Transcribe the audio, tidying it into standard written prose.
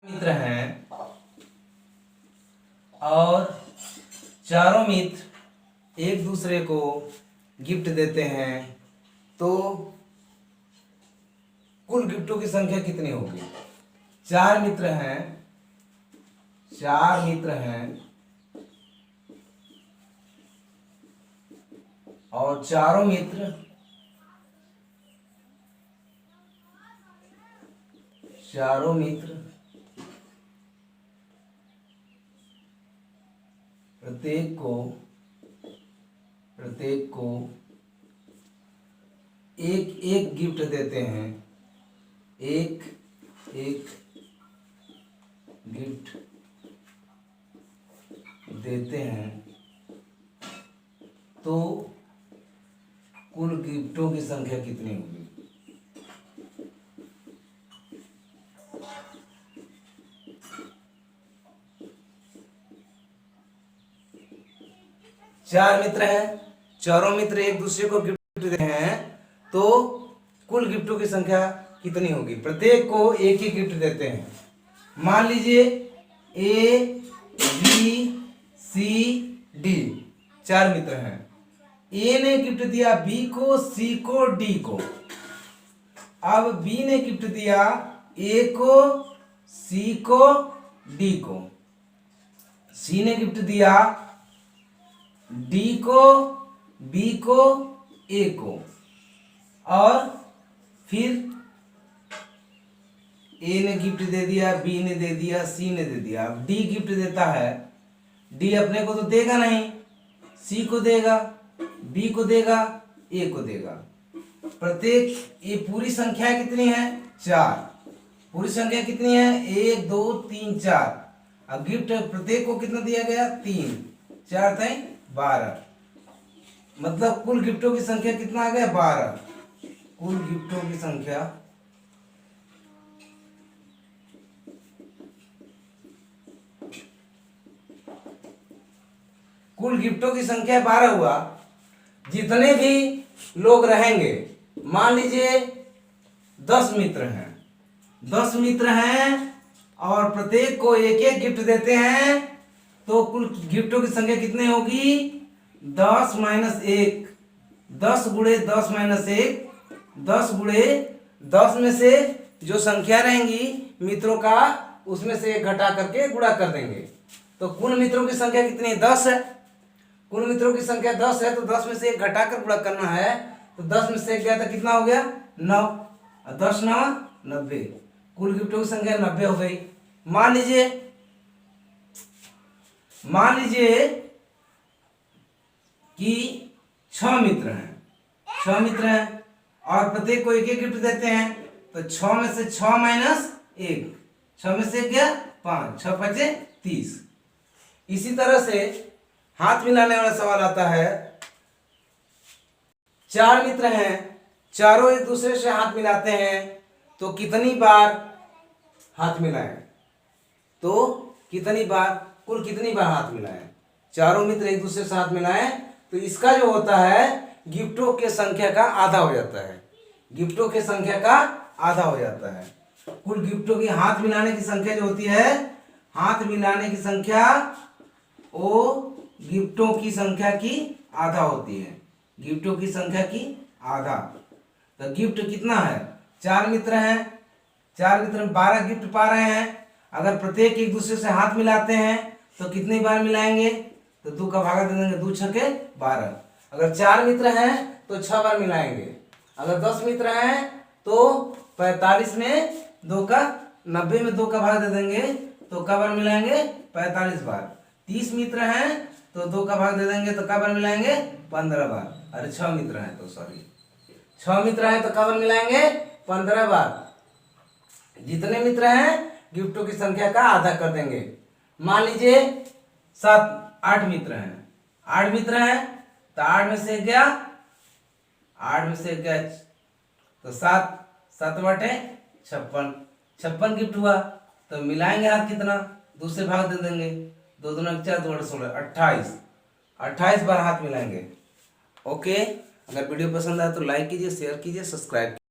मित्र हैं और चारों मित्र एक दूसरे को गिफ्ट देते हैं तो कुल गिफ्टों की संख्या कितनी होगी? चार मित्र हैं और चारों मित्र प्रत्येक को एक एक गिफ्ट देते हैं, एक गिफ्ट देते हैं तो कुल गिफ्टों की संख्या कितनी होगी? चार मित्र हैं, चारों मित्र एक दूसरे को गिफ्ट देते हैं तो कुल गिफ्टों की संख्या कितनी होगी? प्रत्येक को एक ही गिफ्ट देते हैं। मान लीजिए ए बी सी डी चार मित्र हैं। ए ने गिफ्ट दिया बी को, सी को, डी को। अब बी ने गिफ्ट दिया ए को, सी को, डी को। सी ने गिफ्ट दिया डी को, बी को, ए को। और फिर ए ने गिफ्ट दे दिया, बी ने दे दिया, सी ने दे दिया। अब डी गिफ्ट देता है, डी अपने को तो देगा नहीं, सी को देगा, बी को देगा, ए को देगा। प्रत्येक ये पूरी संख्या कितनी है? चार। पूरी संख्या कितनी है? 1 2 3 4। अब गिफ्ट प्रत्येक को कितना दिया गया? 3 4 3 12। मतलब कुल गिफ्टों की संख्या कितना आ गया? 12। कुल गिफ्टों की संख्या कुल गिफ्टों की संख्या 12 हुआ। जितने भी लोग रहेंगे, मान लीजिए 10 मित्र हैं, 10 मित्र हैं और प्रत्येक को एक एक गिफ्ट देते हैं तो कुल गिफ्टों की संख्या कितनी होगी? 10 - 1, 10 गुणे 10 - 1, 10 गुणे 10 में से जो संख्या रहेंगी मित्रों का उसमें से एक घटा करके गुणा कर देंगे तो कुल मित्रों की संख्या कितनी है? 10 है। कुल मित्रों की संख्या 10 है तो 10 में से एक घटा कर गुणा करना है तो 10 में से एक गया तो कितना हो गया? 9। 10 9 90। कुल गिफ्टों की संख्या 90 हो गई। मान लीजिए कि 6 मित्र हैं और प्रत्येक को एक एक गिफ्ट देते हैं तो 6 में से 6 - 1, 6 में से क्या? 5, 6 5 30। इसी तरह से हाथ मिलाने वाला सवाल आता है। 4 मित्र हैं, चारों एक दूसरे से हाथ मिलाते हैं तो कितनी बार हाथ मिलाएं? तो कितनी बार, कुल कितनी बार हाथ मिलाएं? चारों मित्र एक दूसरे से हाथ मिलाएं तो इसका जो होता है गिफ्टों के संख्या का आधा हो जाता है। गिफ्टों की संख्या का आधा हो जाता है। कुल गिफ्टों की हाथ मिलाने की संख्या जो होती है, हाथ मिलाने की संख्या वो गिफ्टों की संख्या की आधा होती है। गिफ्टों की संख्या की आधा। तो गिफ्ट कितना है? 4 मित्र हैं, 4 मित्र में 12 गिफ्ट पा रहे हैं। अगर प्रत्येक एक दूसरे से हाथ मिलाते हैं तो कितनी बार मिलाएंगे? तो 2 का भागा दे देंगे, 2 6 12। अगर 4 मित्र हैं तो 6 बार मिलाएंगे। अगर 10 मित्र हैं तो 45 में 2 का 90 में 2 का भाग दे देंगे तो कब बार मिलाएंगे? 45 बार। 30 मित्र हैं तो 2 का भाग दे देंगे तो कब बार मिलाएंगे? 15 बार। अरे 6 मित्र हैं तो 6 मित्र हैं तो कब बार मिलाएंगे? 15 बार। जितने मित्र हैं गिफ्टों की संख्या का आधा कर देंगे। मान लीजिए 8 मित्र हैं, 8 मित्र हैं तो 8 में से गया, 8 में से गया तो 7 7 बटे 56, 56 गिफ्ट हुआ। तो मिलाएंगे हाथ कितना? दूसरे भाग दे देंगे, 2 दूना 4 2 16 28 बार हाथ मिलाएंगे। ओके, अगर वीडियो पसंद आए तो लाइक कीजिए, शेयर कीजिए, सब्सक्राइब कीजिए।